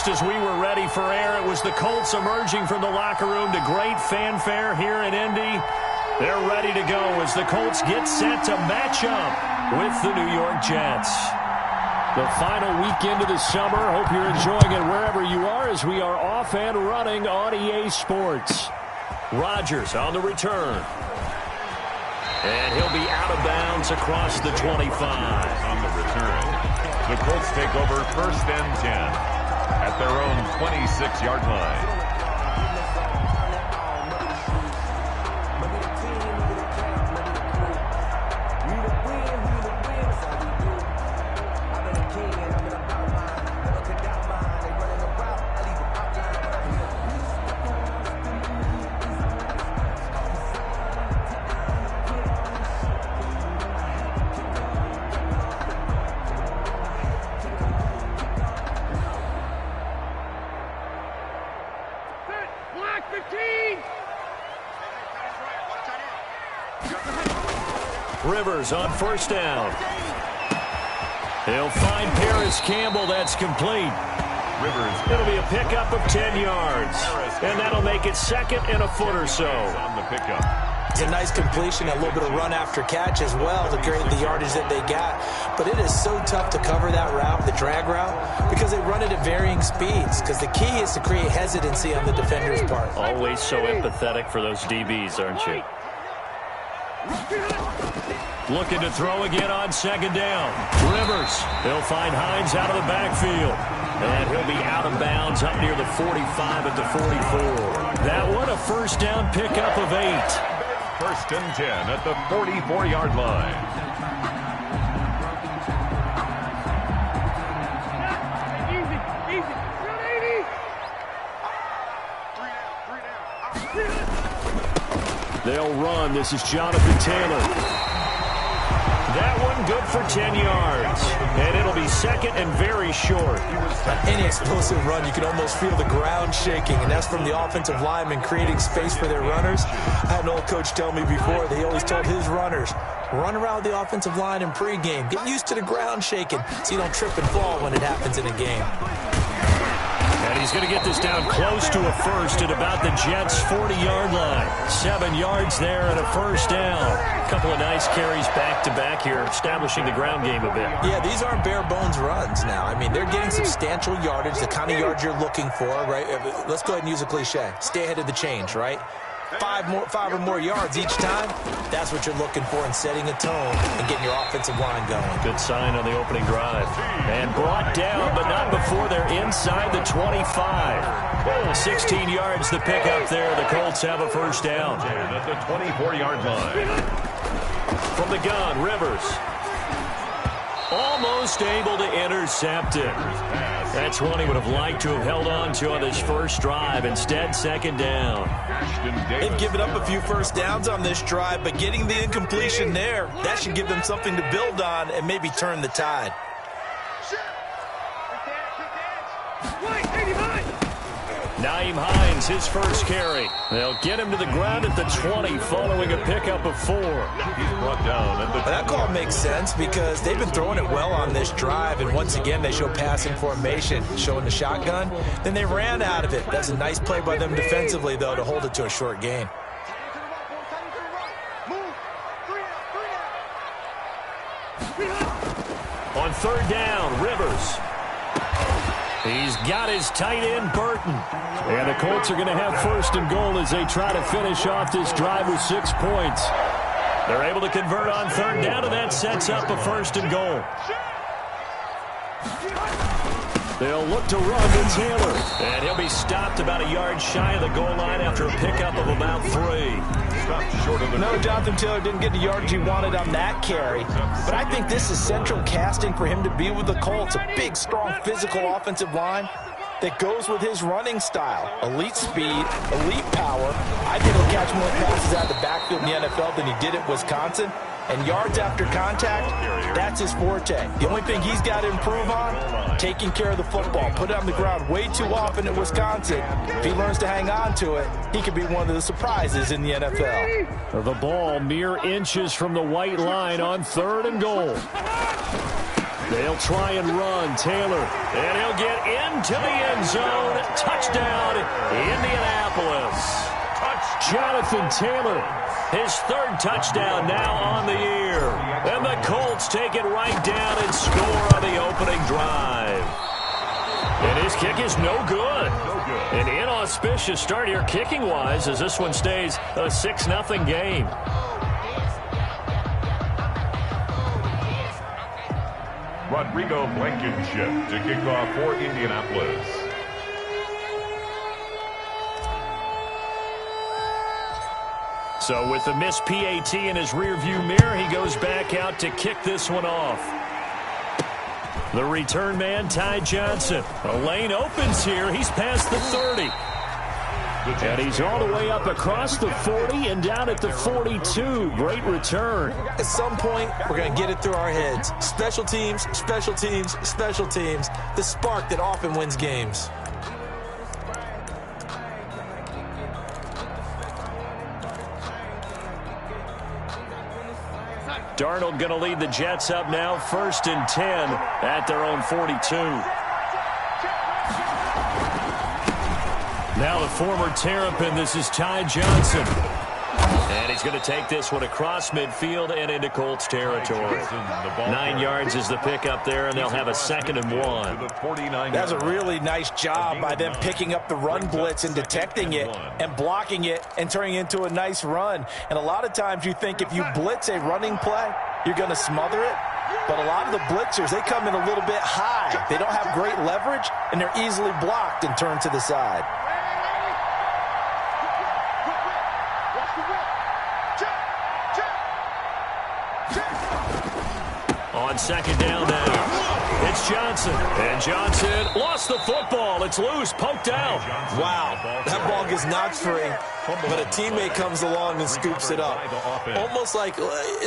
As we were ready for air, it was the Colts emerging from the locker room to great fanfare here in Indy. They're ready to go as the Colts get set to match up with the New York Jets. The final weekend of the summer. Hope you're enjoying it wherever you are as we are off and running on EA Sports. Rodgers on the return. And he'll be out of bounds across the 25. On the return, the Colts take over 1st and 10. At their own 26-yard line. Rivers on 1st down. He'll find Paris Campbell. That's complete. Rivers. It'll be a pickup of 10 yards. And that'll make it 2nd and a foot or so. On the pickup. It's a nice completion, a little bit of run after catch as well to create the yardage that they got. But it is so tough to cover that route, the drag route, because they run it at varying speeds. Because the key is to create hesitancy on the defender's part. Always so empathetic for those DBs, aren't you? Looking to throw again on 2nd down. Rivers. He'll find Hines out of the backfield. And he'll be out of bounds up near the 45 at the 44. That one a 1st down pickup of 8. 1st and 10 at the 44-yard line. They'll run. This is Jonathan Taylor. That one good for 10 yards. And it'll be 2nd and very short. Any explosive run, you can almost feel the ground shaking, and that's from the offensive linemen creating space for their runners. I had an old coach tell me before, they always told his runners, run around the offensive line in pregame. Get used to the ground shaking so you don't trip and fall when it happens in a game. And he's going to get this down close to a 1st at about the Jets' 40-yard line. 7 yards there and a 1st down. A couple of nice carries back-to-back here, establishing the ground game a bit. Yeah, these aren't bare-bones runs now. I mean, they're getting substantial yardage, the kind of yards you're looking for, right? Let's go ahead and use a cliche. Stay ahead of the change, right? 5 or more yards each time, that's what you're looking for in setting a tone and getting your offensive line going. Good sign on the opening drive. And brought down, but not before they're inside the 25. 16 yards the pickup there. The Colts have a 1st down. At the 24-yard line. From the gun, Rivers. Almost able to intercept it. That's one he would have liked to have held on to on this first drive. Instead, 2nd down. They've given up a few 1st downs on this drive, but getting the incompletion there, that should give them something to build on and maybe turn the tide. Nyheim Hines, his first carry. They'll get him to the ground at the 20 following a pickup of 4. He's brought down at the That call makes sense because they've been throwing it well on this drive, and once again they show passing formation, showing the shotgun. Then they ran out of it. That's a nice play by them defensively, though, to hold it to a short gain. On 3rd down, Rivers. He's got his tight end, Burton. And the Colts are going to have 1st and goal as they try to finish off this drive with 6 points. They're able to convert on 3rd down, and that sets up a 1st and goal. They'll look to run to Taylor. And he'll be stopped about a yard shy of the goal line after a pickup of about 3. Stopped short of the No, Jonathan Taylor didn't get the yardage he wanted on that carry. But I think this is central casting for him to be with the Colts. A big, strong, physical offensive line that goes with his running style. Elite speed, elite power. I think he'll catch more passes out of the backfield in the NFL than he did at Wisconsin. And yards after contact, that's his forte. The only thing he's got to improve on, taking care of the football. Put it on the ground way too often at Wisconsin. If he learns to hang on to it, he could be one of the surprises in the NFL. The ball mere inches from the white line on 3rd and goal. They'll try and run. Taylor, and he'll get into the end zone. Touchdown, Indianapolis. Jonathan Taylor, his third touchdown now on the year. And the Colts take it right down and score on the opening drive. And his kick is no good. An inauspicious start here kicking-wise as this one stays a 6-0 game. Rodrigo Blankenship to kick off for Indianapolis. So with the missed PAT in his rearview mirror, he goes back out to kick this one off. The return man, Ty Johnson. A lane opens here. He's past the 30. And he's all the way up across the 40 and down at the 42. Great return. At some point, we're going to get it through our heads. Special teams, special teams, special teams. The spark that often wins games. Darnold going to lead the Jets up now, 1st and 10 at their own 42. Now the former Terrapin, this is Ty Johnson. And he's going to take this one across midfield and into Colts territory. 9 yards is the pickup there, and they'll have a 2nd and 1. That's a really nice job by them picking up the run blitz and detecting it and blocking it and turning it into a nice run. And a lot of times you think if you blitz a running play, you're going to smother it. But a lot of the blitzers, they come in a little bit high. They don't have great leverage, and they're easily blocked and turned to the side. On 2nd down now, it's Johnson. And Johnson lost the football. It's loose, poked out. Wow, that ball gets knocked free, but a teammate comes along and scoops it up. It's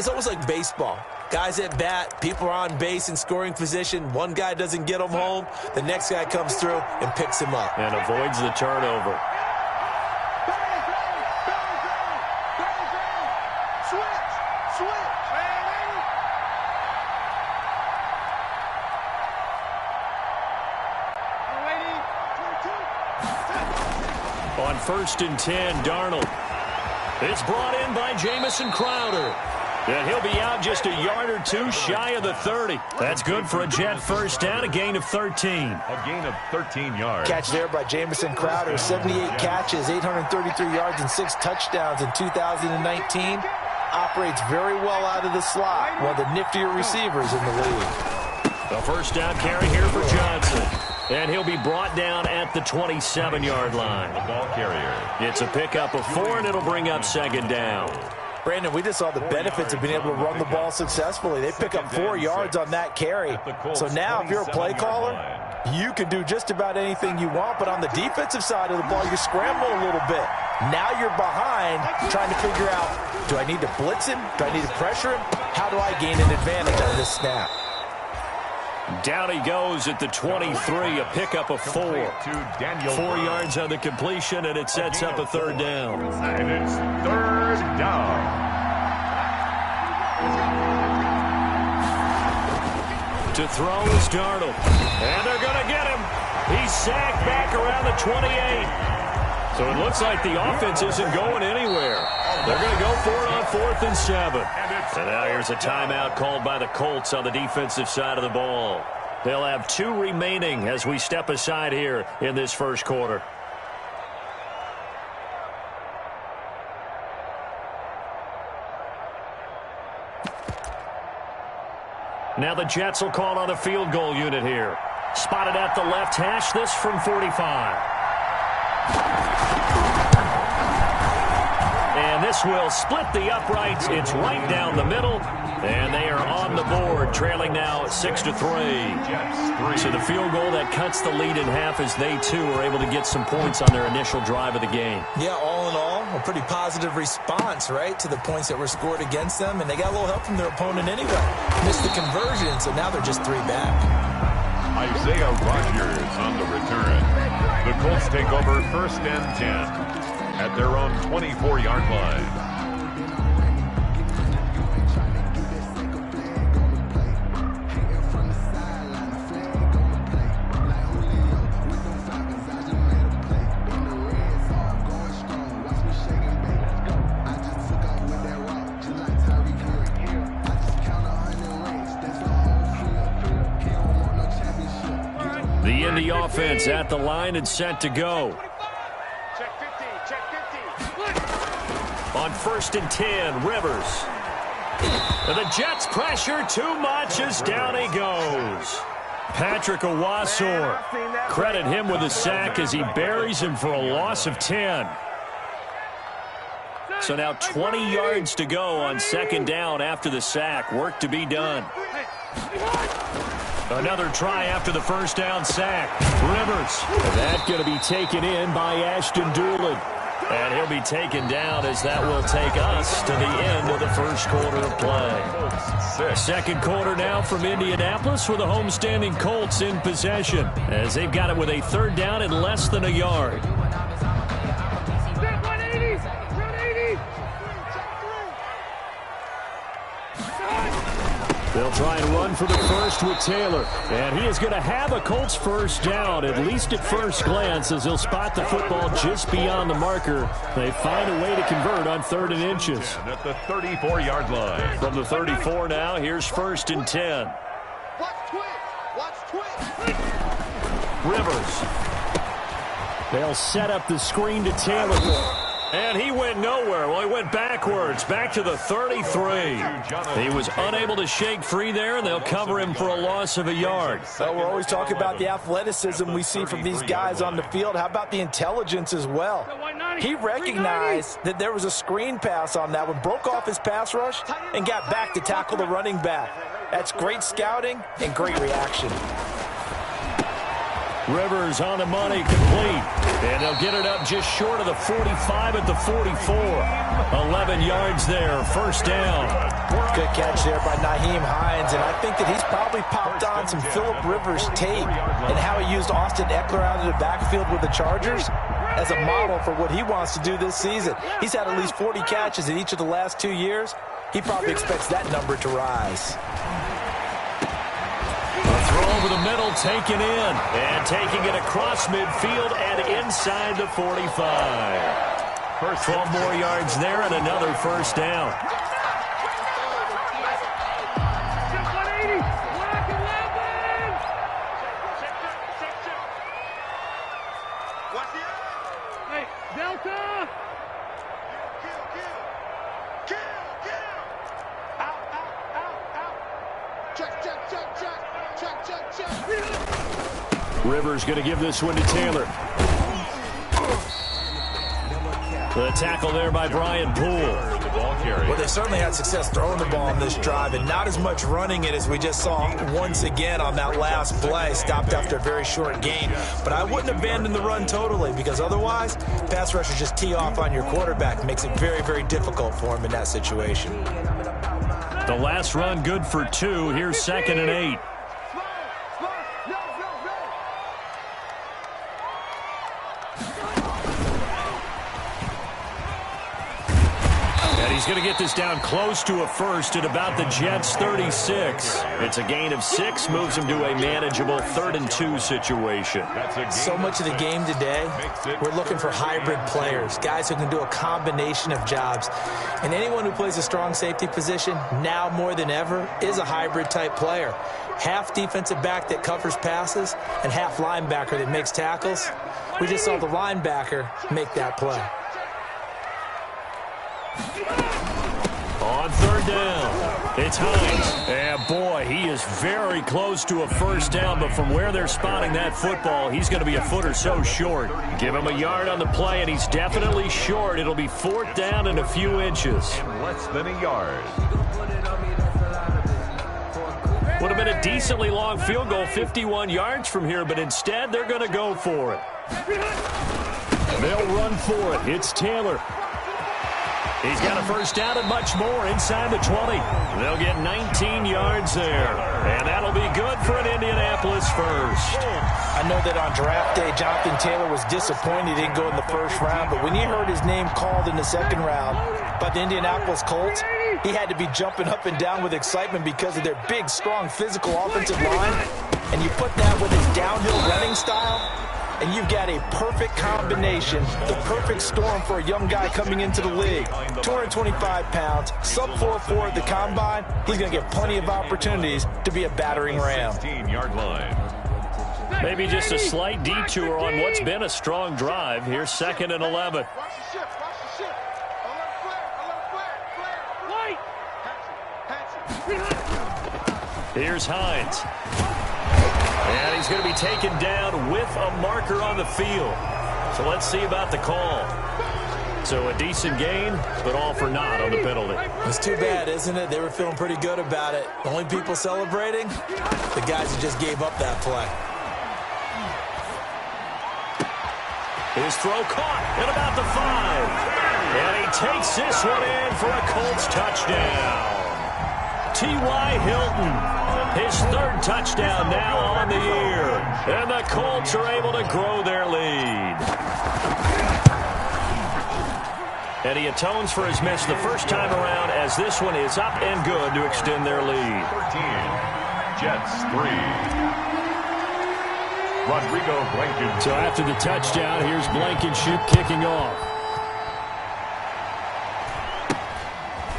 almost like baseball. Guys at bat, people are on base in scoring position. One guy doesn't get him home. The next guy comes through and picks him up. And avoids the turnover. On 1st and 10, Darnold. It's brought in by Jamison Crowder. And he'll be out just a yard or two shy of the 30. That's good for a Jet first down, a gain of 13. A gain of 13 yards. Catch there by Jamison Crowder. 78 catches, 833 yards, and 6 touchdowns in 2019. Operates very well out of the slot. One of the niftier receivers in the league. The first down carry here for Johnson. And he'll be brought down at the 27-yard line. The ball carrier. It's a pickup of 4, and it'll bring up 2nd down. Brandon, we just saw the benefits of being able to run the ball successfully. They pick up 4 yards on that carry. So now if you're a play caller, you can do just about anything you want. But on the defensive side of the ball, you're scrambling a little bit. Now you're behind trying to figure out, do I need to blitz him? Do I need to pressure him? How do I gain an advantage on this snap? Down he goes at the 23, a pickup of 4. 4 yards on the completion, and it sets up a 3rd down. And it's 3rd down. To throw is Darnold. And they're going to get him. He's sacked back around the 28. So it looks like the offense isn't going anywhere. They're going to go for it on 4th and 7. And now here's a timeout called by the Colts on the defensive side of the ball. They'll have 2 remaining as we step aside here in this first quarter. Now the Jets will call on a field goal unit here. Spotted at the left hash, this from 45. And this will split the uprights. It's right down the middle. And they are on the board, trailing now 6-3. So the field goal that cuts the lead in half as they, too, are able to get some points on their initial drive of the game. Yeah, all in all, a pretty positive response, right, to the points that were scored against them. And they got a little help from their opponent anyway. Missed the conversion, so now they're just 3 back. Isaiah Rodgers on the return. The Colts take over 1st and 10 at their own 24-yard line. offense at the line and set to go. On 1st and 10, Rivers. And the Jets pressure too much as down he goes. Patrick Owasor. Credit him with a sack as he buries him for a loss of 10. So now 20 yards to go on 2nd down after the sack. Work to be done. Another try after the 1st down sack. Rivers. That going to be taken in by Ashton Doolin. And he'll be taken down as that will take us to the end of the 1st quarter of play. 2nd quarter now from Indianapolis with the homestanding Colts in possession as they've got it with a 3rd down and less than a yard. They'll try and run for the first with Taylor. And he is going to have a Colts 1st down, at least at first glance, as he'll spot the football just beyond the marker. They find a way to convert on 3rd and inches. At the 34-yard line. From the 34 now, here's 1st and 10. Rivers. They'll set up the screen to Taylor. And he went nowhere. Well, he went backwards, back to the 33. He was unable to shake free there, and they'll cover him for a loss of a yard. So we're always talking about the athleticism we see from these guys on the field. How about the intelligence as well? He recognized that there was a screen pass on that one, broke off his pass rush, and got back to tackle the running back. That's great scouting and great reaction. Rivers on the money, complete. And they'll get it up just short of the 45 at the 44. 11 yards there, 1st down. Good catch there by Nyheim Hines, and I think that he's probably popped on some Phillip Rivers tape and how he used Austin Eckler out of the backfield with the Chargers as a model for what he wants to do this season. He's had at least 40 catches in each of the last 2 years. He probably expects that number to rise. Throw over the middle, taken in, and taking it across midfield and inside the 45. 12 more yards there and another 1st down. Hey, Delta! Rivers going to give this one to Taylor. The tackle there by Brian Poole. Well, they certainly had success throwing the ball on this drive, and not as much running it as we just saw once again on that last play. Stopped after a very short gain. But I wouldn't abandon the run totally, because otherwise, pass rushers just tee off on your quarterback. Makes it very, very difficult for him in that situation. The last run good for 2. Here's 2nd and 8. He's going to get this down close to a 1st at about the Jets' 36. It's a gain of 6, moves him to a manageable 3rd and 2 situation. So much of the game today, we're looking for hybrid players, guys who can do a combination of jobs. And anyone who plays a strong safety position, now more than ever, is a hybrid type player. Half defensive back that covers passes and half linebacker that makes tackles. We just saw the linebacker make that play. On 3rd down, it's Hines. And boy, he is very close to a 1st down, but from where they're spotting that football, he's going to be a foot or so short. Give him a yard on the play, and he's definitely short. It'll be 4th down and a few inches. Less than a yard. Would have been a decently long field goal, 51 yards from here, but instead they're going to go for it. They'll run for it. It's Taylor. He's got a 1st down and much more inside the 20. They'll get 19 yards there. And that'll be good for an Indianapolis 1st. I know that on draft day, Jonathan Taylor was disappointed he didn't go in the 1st round. But when he heard his name called in the 2nd round by the Indianapolis Colts, he had to be jumping up and down with excitement because of their big, strong, physical offensive line. And you put that with his downhill running style, and you've got a perfect combination, the perfect storm for a young guy coming into the league. 225 pounds, sub 4.4 at the combine. He's going to get plenty of opportunities to be a battering ram. 16-yard line. Maybe just a slight detour on what's been a strong drive. Here's 2nd and 11. Here's Hines. And he's going to be taken down with a marker on the field. So let's see about the call. So a decent gain, but all for naught on the penalty. It's too bad, isn't it? They were feeling pretty good about it. The only people celebrating, the guys who just gave up that play. His throw caught at about the 5. And he takes this one in for a Colts touchdown. T.Y. Hilton, his 3rd touchdown now on the year. And the Colts are able to grow their lead. And he atones for his miss the first time around as this one is up and good to extend their lead. 13, Jets 3. Rodrigo Blankenship. So after the touchdown, here's Blankenship kicking off.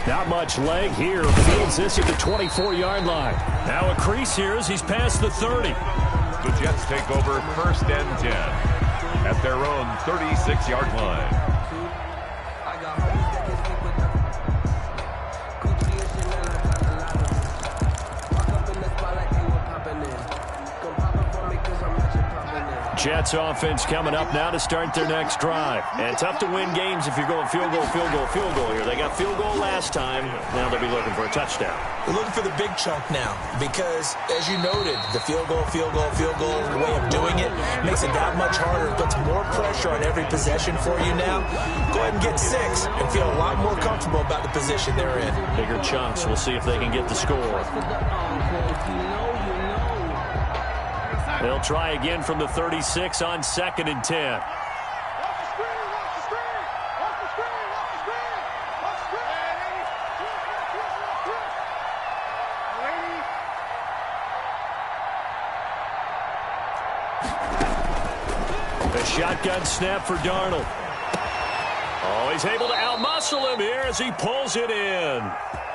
Not much leg here. Fields this at the 24-yard line. Now a crease here as he's past the 30. The Jets take over 1st and 10 at their own 36-yard line. Jets offense coming up now to start their next drive. And tough to win games if you're going field goal, field goal, field goal here. They got field goal last time. Now they'll be looking for a touchdown. They're looking for the big chunk now because, as you noted, the field goal way of doing it makes it that much harder. It puts more pressure on every possession for you now. Go ahead and get 6 and feel a lot more comfortable about the position they're in. Bigger chunks. We'll see if they can get the score. They'll try again from the 36 on 2nd and 10. A shotgun snap for Darnold. Oh, he's able to outmuscle him here as he pulls it in.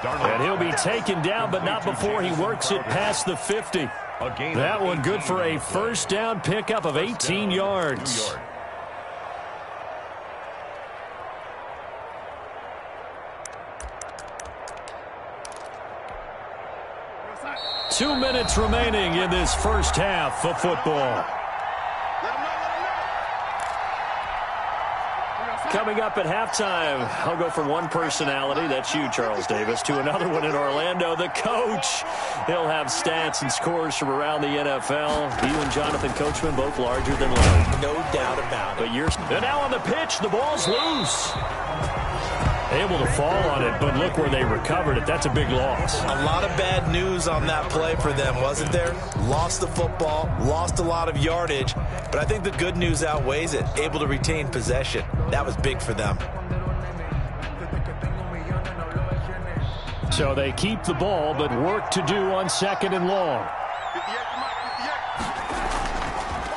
And he'll be taken down, but not before he works it past the 50. That one good for a 1st down pickup of 18 yards. 2 minutes remaining in this first half of football. Coming up at halftime, I'll go from one personality, that's you, Charles Davis, to another one in Orlando, the coach. He'll have stats and scores from around the NFL. You and Jonathan Coachman both larger than life. No doubt about it. And now on the pitch, the ball's loose. Able to fall on it, but look where they recovered it. That's a big loss. A lot of bad news on that play for them, wasn't there? Lost the football, lost a lot of yardage, but I think the good news outweighs it. Able to retain possession. That was big for them. So they keep the ball, but work to do on 2nd and long.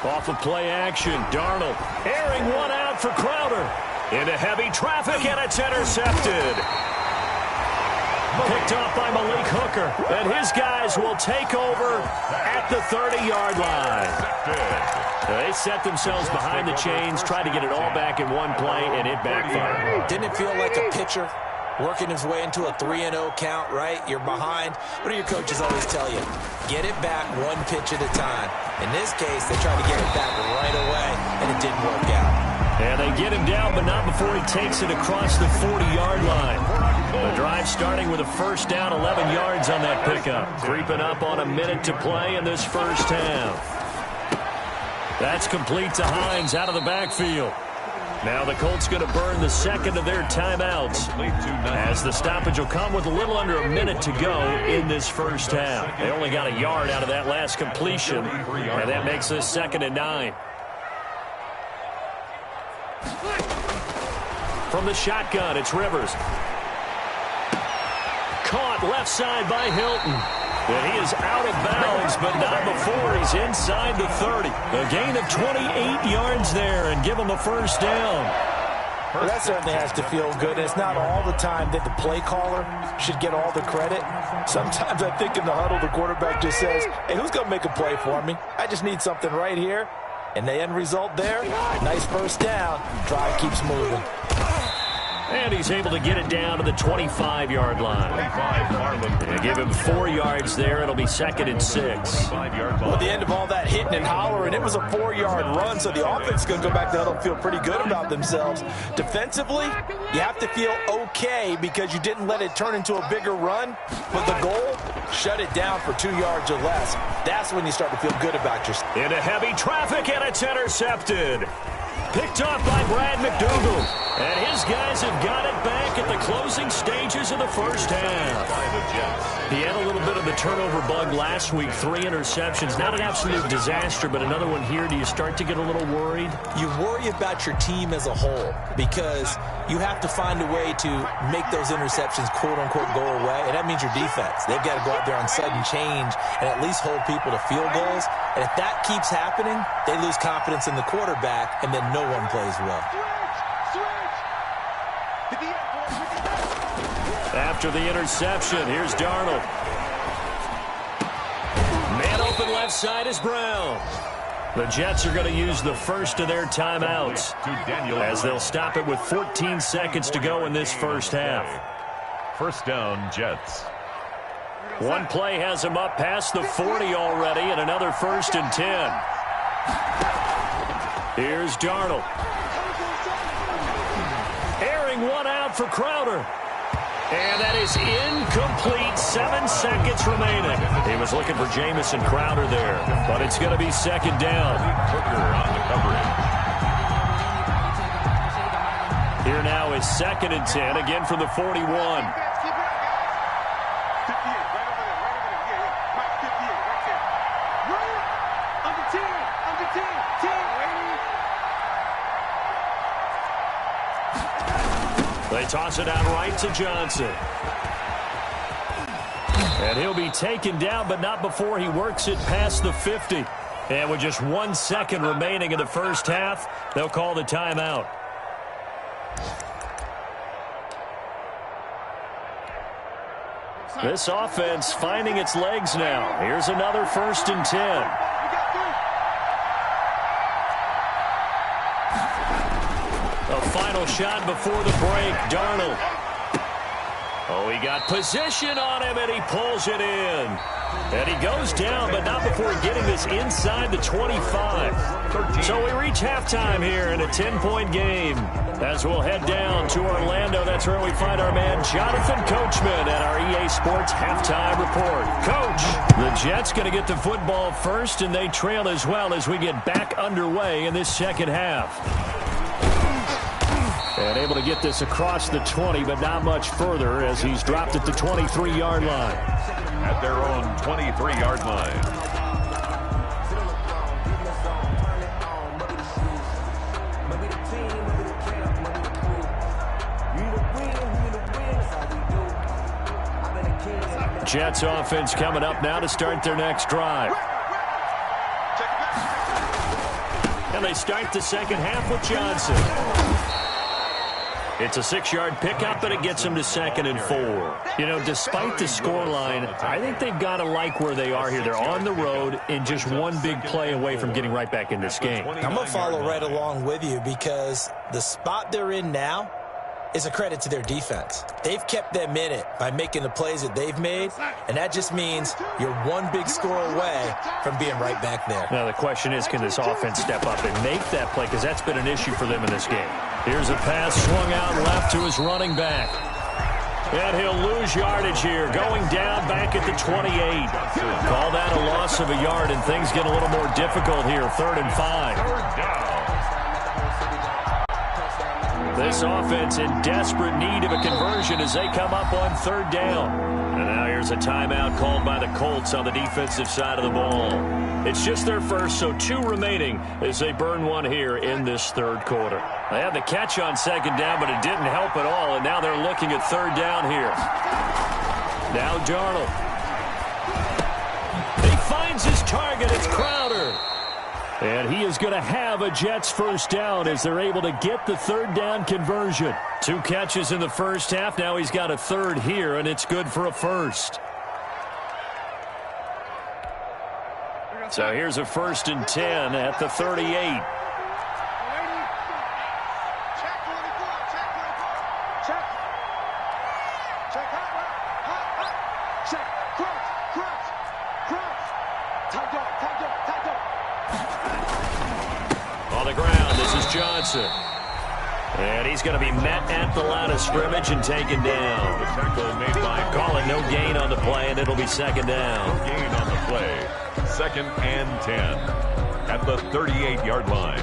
Off of play action, Darnold airing one out for Crowder. Into heavy traffic, and it's intercepted. Picked off by Malik Hooker, and his guys will take over at the 30-yard line. They set themselves behind the chains, tried to get it all back in one play, and it backfired. Didn't it feel like a pitcher working his way into a 3-0 count, right? You're behind. What do your coaches always tell you? Get it back one pitch at a time. In this case, they tried to get it back right away, and it didn't work out. And they get him down, but not before he takes it across the 40-yard line. The drive starting with a 1st down, 11 yards on that pickup. Creeping up on a minute to play in this first half. That's complete to Hines out of the backfield. Now the Colts going to burn the 2nd of their timeouts as the stoppage will come with a little under a minute to go in this first half. They only got a yard out of that last completion, and that makes this 2nd and 9. From the shotgun, it's Rivers. Caught left side by Hilton. And he is out of bounds, but not before he's inside the 30. A gain of 28 yards there and give him a 1st down. Well, that certainly has to feel good. It's not all the time that the play caller should get all the credit. Sometimes I think in the huddle, the quarterback just says, hey, who's going to make a play for me? I just need something right here. And the end result there, nice first down. Drive keeps moving. And he's able to get it down to the 25-yard line. They give him 4 yards there. It'll be 2nd and 6. Well, at the end of all that hitting and hollering, it was a 4-yard run, so the offense is going to go back to the huddle and feel pretty good about themselves. Defensively, you have to feel okay because you didn't let it turn into a bigger run. But the goal, shut it down for 2 yards or less. That's when you start to feel good about yourself. Into heavy traffic, and it's intercepted. Picked off by Brad McDougal. And his guys have got it back at the closing stages of the first half. He had a little bit of the turnover bug last week, 3 interceptions. Not an absolute disaster, but another one here. Do you start to get a little worried? You worry about your team as a whole because you have to find a way to make those interceptions, quote-unquote, go away, and that means your defense. They've got to go out there on sudden change and at least hold people to field goals. And if that keeps happening, they lose confidence in the quarterback, and then no one plays well. After the interception, here's Darnold. Man open left side is Brown. The Jets are going to use the first of their timeouts as they'll stop it with 14 seconds to go in this first half. First down, Jets. One play has him up past the 40 already, and another 1st and 10. Here's Darnold. Airing one out for Crowder. And that is incomplete. 7 seconds remaining. He was looking for Jamison Crowder there, but it's going to be 2nd down. Hooker on the coverage. Here now is 2nd and 10, again from the 41. They toss it out right to Johnson. And he'll be taken down, but not before he works it past the 50. And with just 1 second remaining in the first half, they'll call the timeout. This offense finding its legs now. Here's another 1st and 10. A final shot before the break. Darnold. Oh, he got position on him, and he pulls it in. And he goes down, but not before getting this inside the 25. So we reach halftime here in a 10-point game. As we'll head down to Orlando, that's where we find our man Jonathan Coachman at our EA Sports Halftime Report. Coach, the Jets going to get the football first, and they trail as well as we get back underway in this second half. And able to get this across the 20, but not much further as he's dropped at the 23-yard line. At their own 23-yard line. Jets offense coming up now to start their next drive. And they start the second half with Johnson. It's a 6-yard pickup, but it gets them to 2nd and 4. You know, despite the scoreline, I think they've got to like where they are here. They're on the road and just one big play away from getting right back in this game. I'm going to follow right along with you because the spot they're in now is a credit to their defense. They've kept them in it by making the plays that they've made, and that just means you're one big score away from being right back there. Now, the question is, can this offense step up and make that play? Because that's been an issue for them in this game. Here's a pass swung out left to his running back. And he'll lose yardage here, going down back at the 28. Call that a loss of a yard, and things get a little more difficult here, 3rd and 5. This offense in desperate need of a conversion as they come up on 3rd down. And now here's a timeout called by the Colts on the defensive side of the ball. It's just their first, so 2 remaining as they burn one here in this 3rd quarter. They had the catch on 2nd down, but it didn't help at all, and now they're looking at 3rd down here. Now Darnold. He finds his target. It's Crowder. And he is going to have a Jets first down as they're able to get the third down conversion. 2 catches in the first half. Now he's got a third here, and it's good for a first. So here's a 1st and 10 at the 38. On the ground, this is Johnson. And he's going to be met at the line of scrimmage and taken down. The tackle made by Calling no gain on the play, and it'll be 2nd down. no gain on the play. 2nd and 10 at the 38-yard line.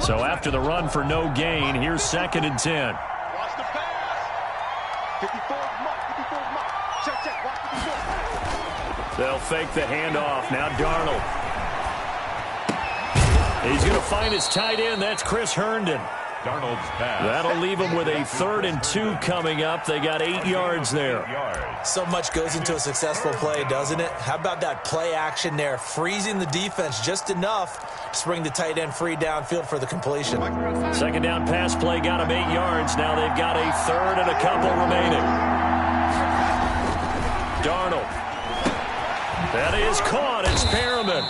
So after the run for no gain, here's 2nd and 10. Watch the pass. 54 mark. Check. Watch the 54. They'll fake the handoff. Now Darnold. He's going to find his tight end. That's Chris Herndon. Darnold's pass. That'll leave him with a 3rd and 2 coming up. They got 8 yards there. So much goes into a successful play, doesn't it? How about that play action there, freezing the defense just enough to bring the tight end free downfield for the completion. 2nd down pass play got him 8 yards. Now they've got a 3rd and a couple remaining. Darnold. That is caught. It's Perriman.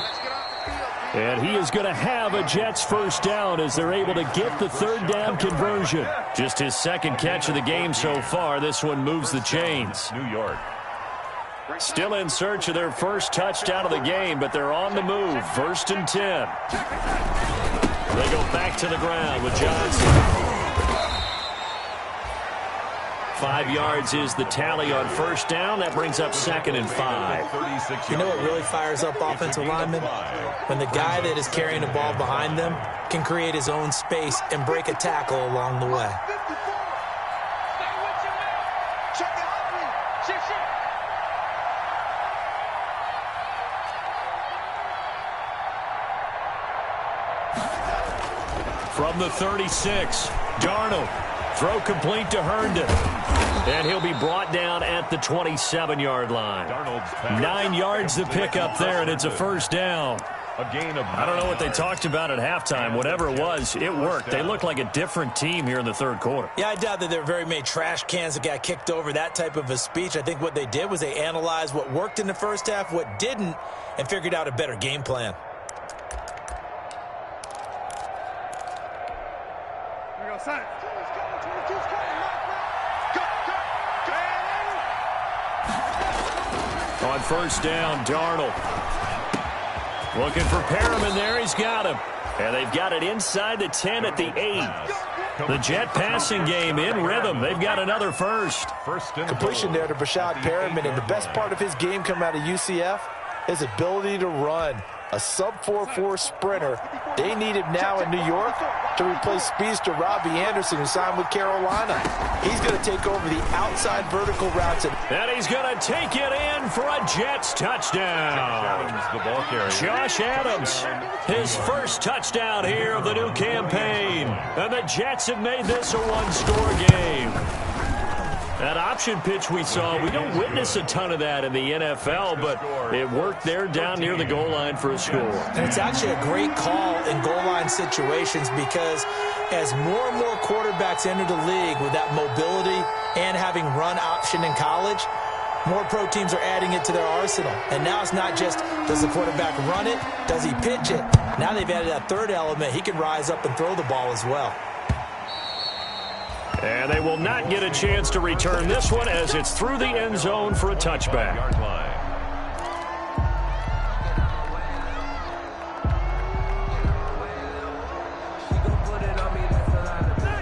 And he is going to have a Jets first down as they're able to get the 3rd down conversion. Just his 2nd catch of the game so far. This one moves the chains. New York. Still in search of their first touchdown of the game, but they're on the move. 1st and 10. They go back to the ground with Johnson. 5 yards is the tally on 1st down. That brings up 2nd and 5. You know what really fires up offensive linemen? When the guy that is carrying the ball behind them can create his own space and break a tackle along the way. From the 36, Darnold. Throw complete to Herndon. And he'll be brought down at the 27-yard line. 9 yards to pick up there, and it's a first down. A gain of I don't know what they talked about at halftime. Whatever it was, it worked. They look like a different team here in the 3rd quarter. Yeah, I doubt that there were very many trash cans that got kicked over, that type of a speech. I think what they did was they analyzed what worked in the first half, what didn't, and figured out a better game plan. Here we go, son. On 1st down, Darnold. Looking for Perriman there. He's got him. And they've got it inside the 10 at the 8. The Jet passing game in rhythm. They've got another first. Completion there to Brashad Perriman, and the best part of his game coming out of UCF, his ability to run. A sub-4.4 sprinter. They need him now in New York to replace speedster Robbie Anderson, who signed with Carolina. He's going to take over the outside vertical routes. And he's going to take it in for a Jets touchdown. the ball carrier. Josh Adams, his first touchdown here of the new campaign. And the Jets have made this a one-score game. That option pitch we saw, we don't witness a ton of that in the NFL, but it worked there down near the goal line for a score. And it's actually a great call in goal line situations because as more and more quarterbacks enter the league with that mobility and having run option in college, more pro teams are adding it to their arsenal. And now it's not just, does the quarterback run it? Does he pitch it? Now they've added that third element. He can rise up and throw the ball as well. And they will not get a chance to return this one as it's through the end zone for a touchback.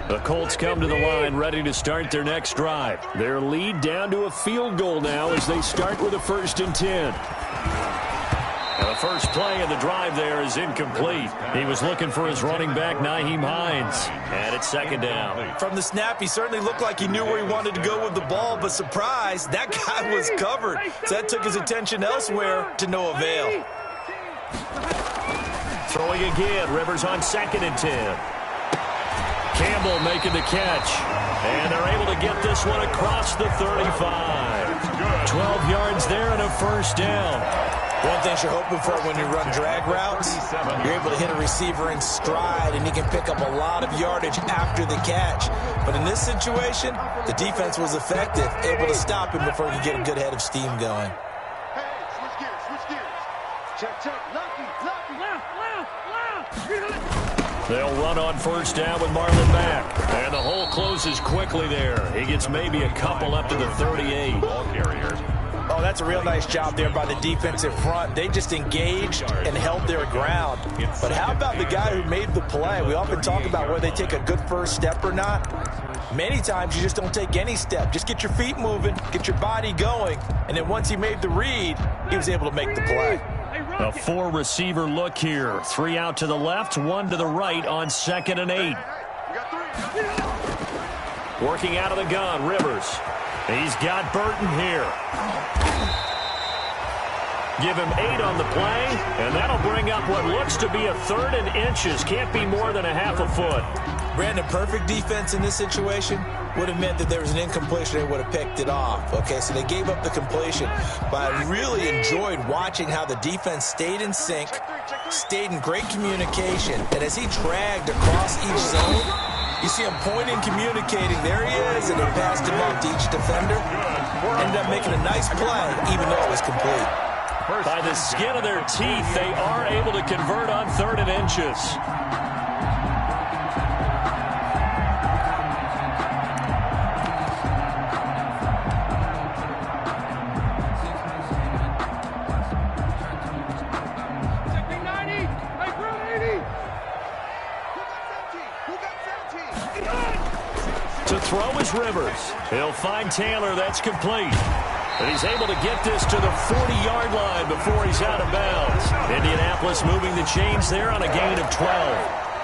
The Colts come to the line ready to start their next drive. Their lead down to a field goal now as they start with a 1st and 10. The first play of the drive there is incomplete. He was looking for his running back, Nyheim Hines. And it's 2nd down. From the snap, he certainly looked like he knew where he wanted to go with the ball, but surprise, that guy was covered. So that took his attention elsewhere to no avail. Throwing again, Rivers on 2nd and 10. Campbell making the catch. And they're able to get this one across the 35. 12 yards there and a first down. One thing you're hoping for when you run drag routes, you're able to hit a receiver in stride, and he can pick up a lot of yardage after the catch. But in this situation, the defense was effective, able to stop him before he could get a good head of steam going. Hey, switch gears. Check. Lucky. Left. They'll run on first down with Marlon back. And the hole closes quickly there. He gets maybe a couple up to the 38. Ball carriers. Oh, that's a real nice job there by the defensive front. They just engaged and held their ground. But how about the guy who made the play? We often talk about whether they take a good first step or not. Many times you just don't take any step. Just get your feet moving, get your body going, and then once he made the read, he was able to make the play. A 4-receiver look here. 3 out to the left, 1 to the right on 2nd and 8. We got 3. Working out of the gun, Rivers. He's got Burton here. Give him 8 on the play, and that'll bring up what looks to be a 3rd and inches. Can't be more than a half a foot. Brandon, perfect defense in this situation would have meant that there was an incompletion. They would have picked it off. Okay, so they gave up the completion. But I really enjoyed watching how the defense stayed in sync, stayed in great communication, and as he dragged across each zone, you see him pointing, communicating. There he is, and he passed him off to each defender. Ended up making a nice play, even though it was complete. By the skin of their teeth, they are able to convert on 3rd and inches. To throw is Rivers. He'll find Taylor. That's complete. And he's able to get this to the 40-yard line before he's out of bounds. Indianapolis moving the chains there on a gain of 12.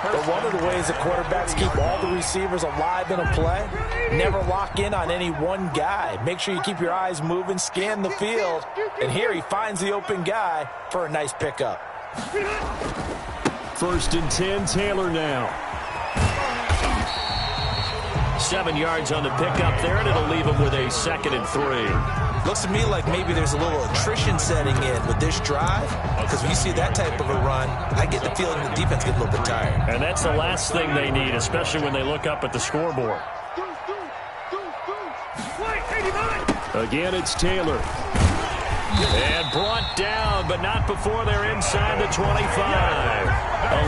But one of the ways the quarterbacks keep all the receivers alive in a play, never lock in on any one guy. Make sure you keep your eyes moving, scan the field. And here he finds the open guy for a nice pickup. 1st and 10, Taylor now. 7 yards on the pickup there, and it'll leave him with a 2nd and 3. Looks to me like maybe there's a little attrition setting in with this drive, because when you see that type of a run, I get the feeling the defense gets a little bit tired. And that's the last thing they need, especially when they look up at the scoreboard. Again, it's Taylor. And brought down, but not before they're inside the 25.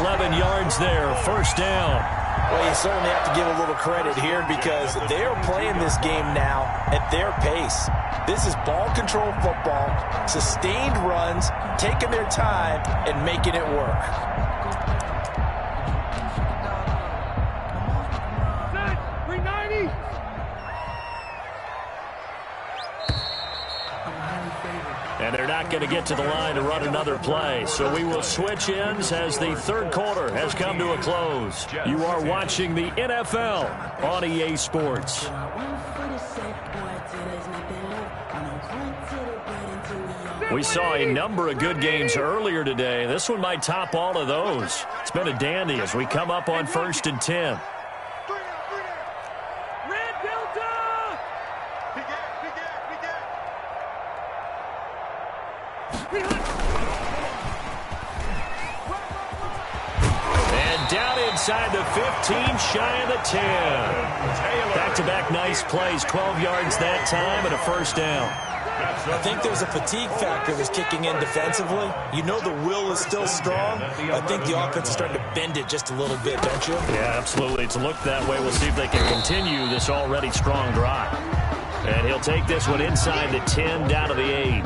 11 yards there, first down. Well, you certainly have to give a little credit here because they are playing this game now at their pace. This is ball control football, sustained runs, taking their time, and making it work. Set, 390. And they're not going to get to the line to run another play. So we will switch ends as the 3rd quarter has come to a close. You are watching the NFL on EA Sports. We saw a number of good games earlier today. This one might top all of those. It's been a dandy as we come up on 1st and 10. And down inside the 15, shy of the 10. Back-to-back nice plays, 12 yards that time and a first down. I think there's a fatigue factor that's kicking in defensively. You know the will is still strong. I think the offense is starting to bend it just a little bit, don't you? Yeah, absolutely. It's looked that way. We'll see if they can continue this already strong drive. And he'll take this one inside the 10, down to the 8.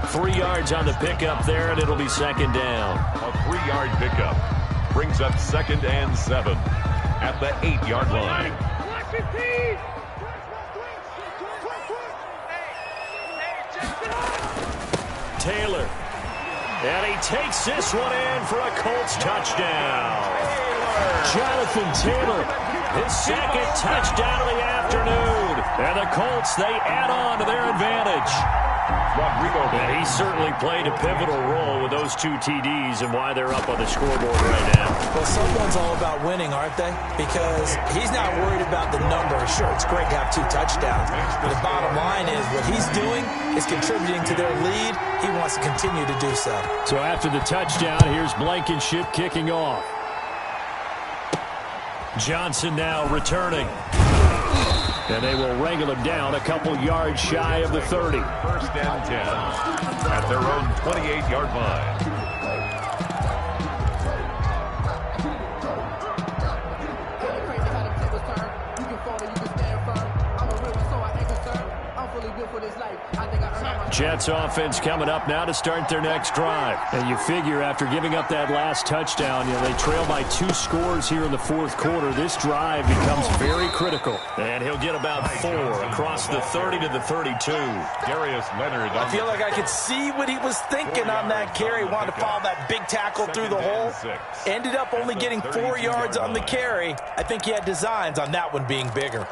3 yards on the pickup there, and it'll be 2nd down. A 3-yard pickup brings up 2nd and 7 at the 8-yard line. Taylor. And he takes this one in for a Colts touchdown. Jonathan Taylor, his 2nd touchdown of the afternoon. And the Colts, they add on to their advantage. And he certainly played a pivotal role with those 2 TDs and why they're up on the scoreboard right now. Well, someone's all about winning, aren't they? Because he's not worried about the number. Sure, it's great to have 2 touchdowns. But the bottom line is what he's doing is contributing to their lead. He wants to continue to do so. So after the touchdown, here's Blankenship kicking off. Johnson now returning. And they will wrangle him down a couple yards shy of the 30. First and 10 at their own 28-yard line. Jets offense coming up now to start their next drive. And you figure after giving up that last touchdown, they trail by 2 scores here in the 4th quarter. This drive becomes very critical. And he'll get about 4 across the 30 to the 32. Darius Leonard. I feel like I could see what he was thinking on that carry. Wanted to follow that big tackle through the hole. Ended up only getting 4 yards on the carry. I think he had designs on that one being bigger.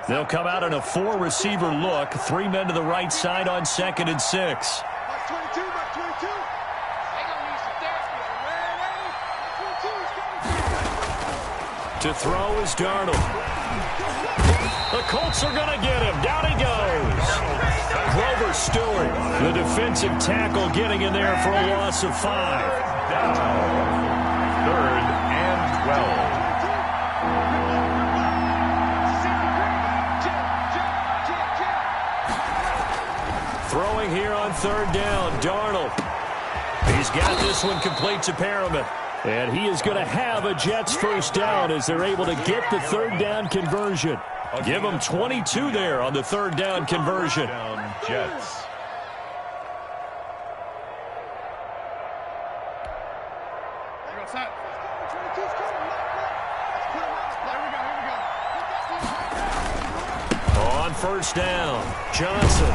They'll come out in a 4-receiver look. 3 men to the right side on 2nd and 6. To throw is Darnold. The Colts are going to get him. Down he goes. Grover Stewart, the defensive tackle, getting in there for a loss of 5. Down. 3rd and 12. Throwing here on 3rd down, Darnold. He's got this one complete to Perriman. And he is going to have a Jets first down as they're able to get the 3rd down conversion. Give them 22 there on the 3rd down conversion. Jets. On 1st down, Johnson.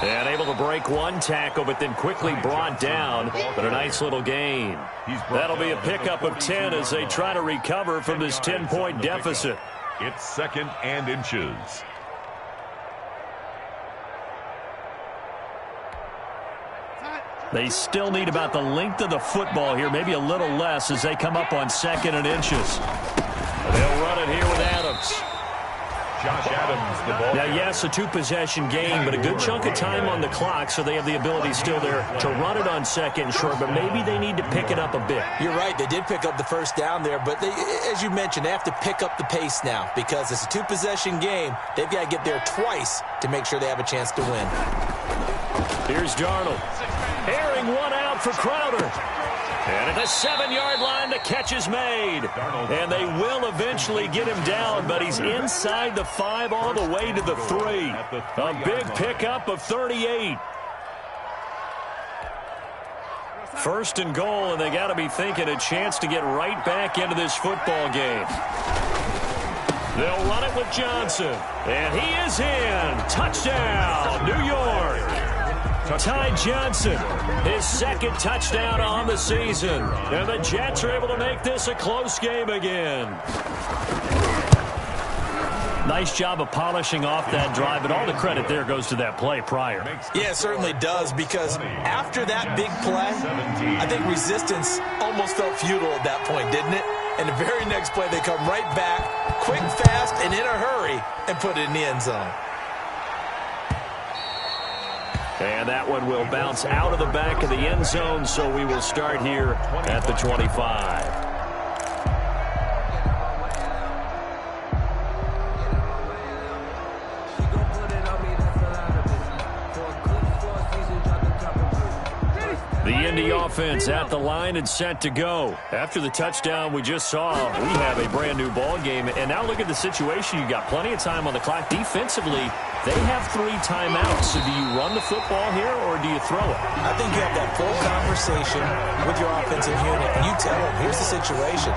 And able to break 1 tackle, but then quickly brought down. But a nice little gain. That'll be a pickup of 10 as they try to recover from this 10-point deficit. It's 2nd and inches. They still need about the length of the football here, maybe a little less as they come up on 2nd and inches. They'll run it here with Adams. Josh Adams, the ball. Now, yes, a 2-possession game, but a good chunk of time on the clock, so they have the ability still there to run it on 2nd and short, but maybe they need to pick it up a bit. You're right. They did pick up the first down there, but as you mentioned, they have to pick up the pace now because it's a 2-possession game. They've got to get there twice to make sure they have a chance to win. Here's Darnold. Airing one out for Crowder. And at the 7-yard line, the catch is made. And they will eventually get him down, but he's inside the 5 all the way to the 3. A big pickup of 38. 1st and goal, and they got to be thinking a chance to get right back into this football game. They'll run it with Johnson. And he is in. Touchdown, New York. Ty Johnson, his 2nd touchdown on the season. And the Jets are able to make this a close game again. Nice job of polishing off that drive, but all the credit there goes to that play prior. Yeah, it certainly does, because after that big play, I think resistance almost felt futile at that point, didn't it? And the very next play, they come right back, quick, fast, and in a hurry, and put it in the end zone. And that one will bounce out of the back of the end zone, so we will start here at the 25. The Indy offense at the line and set to go. After the touchdown we just saw, we have a brand new ball game. And now look at the situation. You've got plenty of time on the clock. Defensively, they have 3 timeouts. So do you run the football here or do you throw it? I think you have that full conversation with your offensive unit. And you tell them, here's the situation.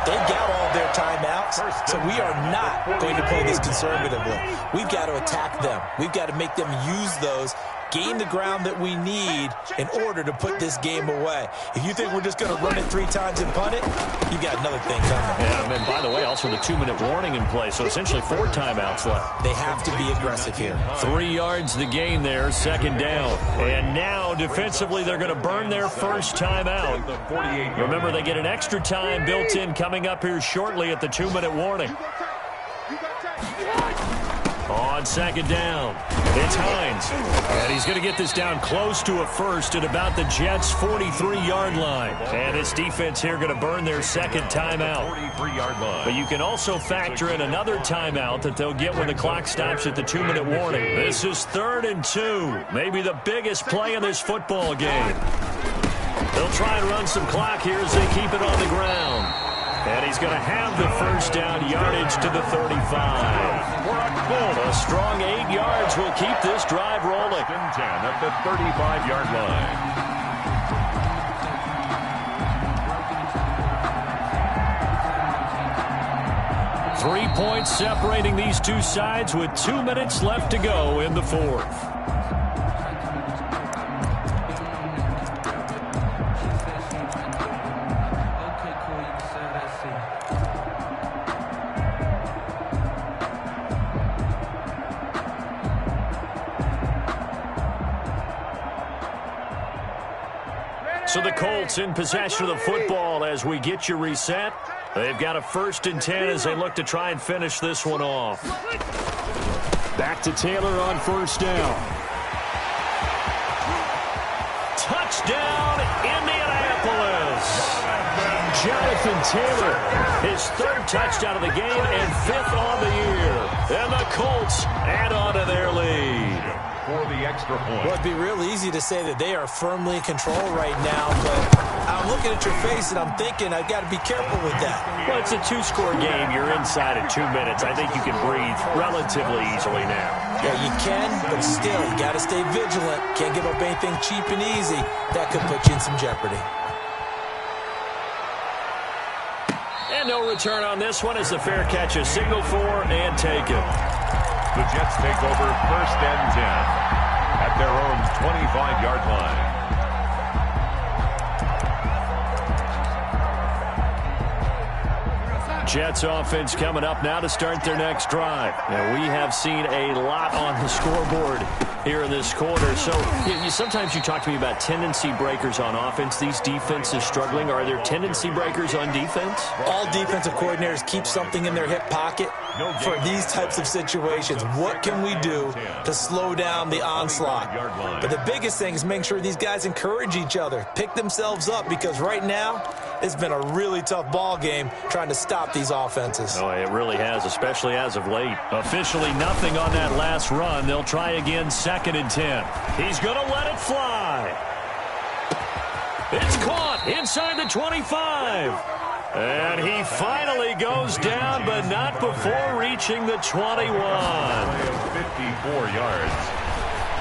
They've got all their timeouts, so we are not going to play this conservatively. We've got to attack them. We've got to make them use those. gain the ground that we need in order to put this game away. If you think we're just going to run it 3 times and punt it, you got another thing coming. Yeah, and by the way, also the 2-minute warning in play, so essentially 4 timeouts left. They have to be aggressive here. 3 yards the gain there, second down. And now, defensively, they're going to burn their first timeout. Remember, they get an extra time built in coming up here shortly at the 2-minute warning. On second down, it's Hines. And he's going to get this down close to a first at about the Jets' 43-yard line. And this defense here going to burn their second timeout. 43-yard line. But you can also factor in another timeout that they'll get when the clock stops at the 2-minute warning. This is 3rd and 2, maybe the biggest play in this football game. They'll try and run some clock here as they keep it on the ground. And he's going to have the first down yardage to the 35. A strong 8 yards will keep this drive rolling. 10 at the 35-yard line. 3 points separating these two sides with 2 minutes left to go in the 4th. So the Colts in possession of the football as we get you reset. They've got a 1st and 10 as they look to try and finish this one off. Back to Taylor on 1st down. Touchdown, Indianapolis. Jonathan Taylor, his 3rd touchdown of the game and 5th on the year. And the Colts add on to their lead. For the extra point. Well, it'd be real easy to say that they are firmly in control right now, but I'm looking at your face and I'm thinking I've got to be careful with that. Well, it's a 2-score game. You're inside at 2 minutes. I think you can breathe relatively easily now. Yeah, you can, but still, you got to stay vigilant. Can't give up anything cheap and easy. That could put you in some jeopardy. And no return on this one as the fair catch is signaled for and taken. The Jets take over 1st and 10 at their own 25-yard line. Jets offense coming up now to start their next drive. Now, we have seen a lot on the scoreboard here in this quarter. So sometimes you talk to me about tendency breakers on offense. These defenses struggling. Are there tendency breakers on defense? All defensive coordinators keep something in their hip pocket for these types of situations. What can we do to slow down the onslaught? But the biggest thing is make sure these guys encourage each other, pick themselves up, because right now it's been a really tough ball game trying to stop these offenses. Oh, it really has, especially as of late. Officially nothing on that last run. They'll try again, 2nd and 10. He's going to let it fly. It's caught inside the 25. And he finally goes down, but not before reaching the 21. 54 yards.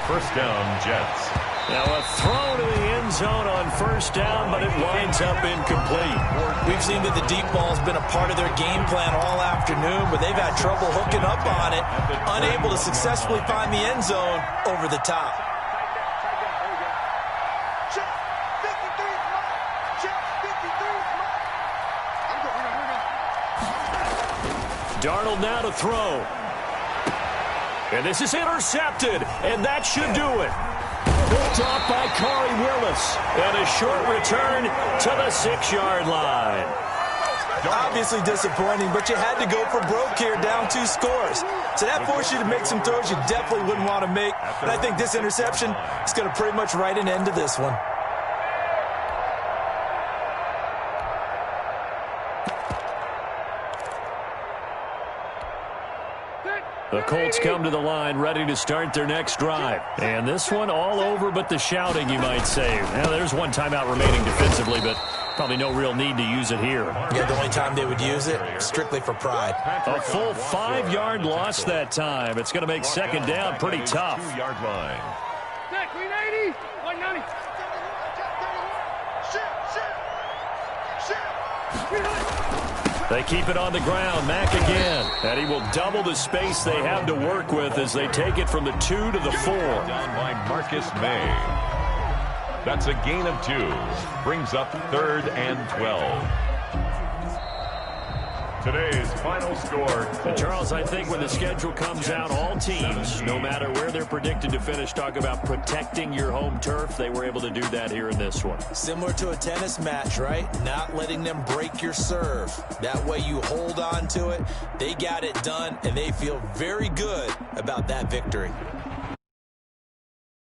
1st down, Jets. Now a throw to the end zone on 1st down, but it winds up incomplete. We've seen that the deep ball has been a part of their game plan all afternoon, but they've had trouble hooking up on it, unable to successfully find the end zone over the top. Darnold now to throw. And this is intercepted, and that should do it. Picked off by Corey Willis. And a short return to the 6-yard line. Obviously disappointing, but you had to go for broke here, down 2 scores. So that forced you to make some throws you definitely wouldn't want to make. And I think this interception is going to pretty much write an end to this one. The Colts come to the line ready to start their next drive. And this one all over but the shouting, you might say. Now, there's one timeout remaining defensively, but probably no real need to use it here. Yeah, the only time they would use it, strictly for pride. A full 5-yard loss that time. It's going to make 2nd down pretty tough. 2-yard line. 380, 190. They keep it on the ground. Mack again. And he will double the space they have to work with as they take it from the 2 to the 4. Down by Marcus May. That's a gain of 2. Brings up 3rd and 12. Today's final score. Charles, I think when the schedule comes out, all teams, no matter where they're predicted to finish, talk about protecting your home turf. They were able to do that here in this one. Similar to a tennis match, right? Not letting them break your serve. That way you hold on to it. They got it done, and they feel very good about that victory.